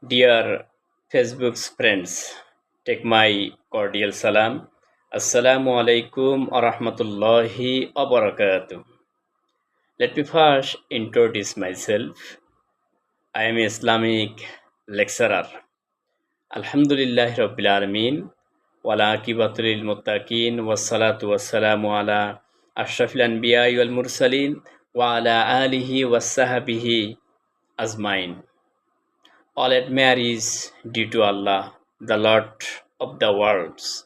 Dear Facebook's friends, take my cordial salam. Assalamu alaikum wa rahmatullahi wa barakatuh. Let me first introduce myself. I am an Islamic lecturer. Alhamdulillah Rabbil Alameen. Wala akibatul muttaqin wassalatu wassalamu ala ashrafil anbiya wal mursalin wa ala alihi wassahabihi azmain. All admire is due to Allah, the Lord of the worlds,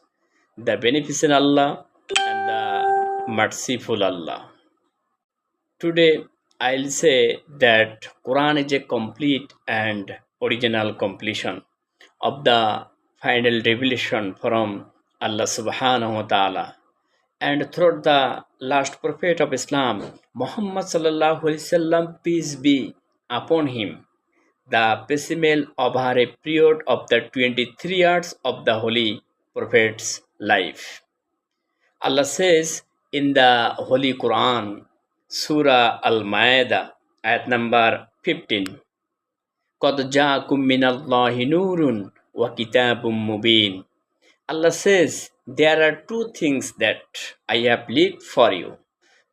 the beneficent Allah and the merciful Allah. Today I'll say that Quran is a complete and original completion of the final revelation from Allah subhanahu wa ta'ala. And throughout the last prophet of Islam, Muhammad sallallahu alaihi wasallam, peace be upon him, the pecimel over a period of the 23 years of the Holy Prophet's life. Allah says in the Holy Quran, Surah Al-Ma'idah, ayat number 15, قَدْ جَاءَكُم مِّنَ اللَّهِ نُورٌ وَكِتَابٌ مُّبِينٌ. Allah says, there are two things that I have leaked for you,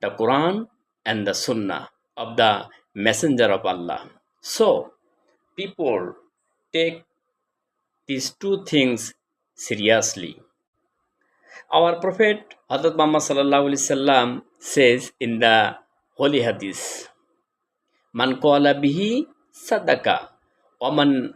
the Quran and the Sunnah of the Messenger of Allah. So, people take these two things seriously. Our Prophet Hazrat Muhammad sallallahu alaihi wasallam says in the Holy Hadith, "Man qala bihi sadaka, wa man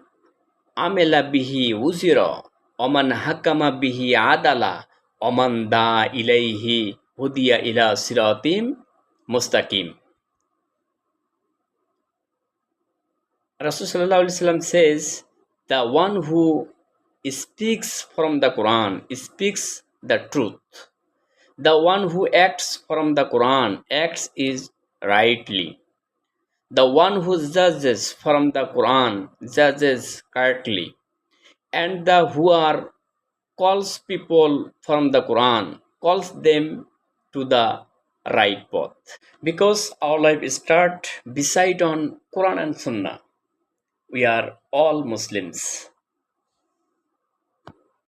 amila bihi uzira, wa man hakama bihi adala, wa man da ilayhi hudiya ila siratim mustaqim." Rasul sallallahu alaihi wasallam says, the one who speaks from the Quran speaks the truth. The one who acts from the Quran acts is rightly. The one who judges from the Quran judges correctly. And the who are calls people from the Quran calls them to the right path. Because our life starts beside on Quran and Sunnah, we are all Muslims.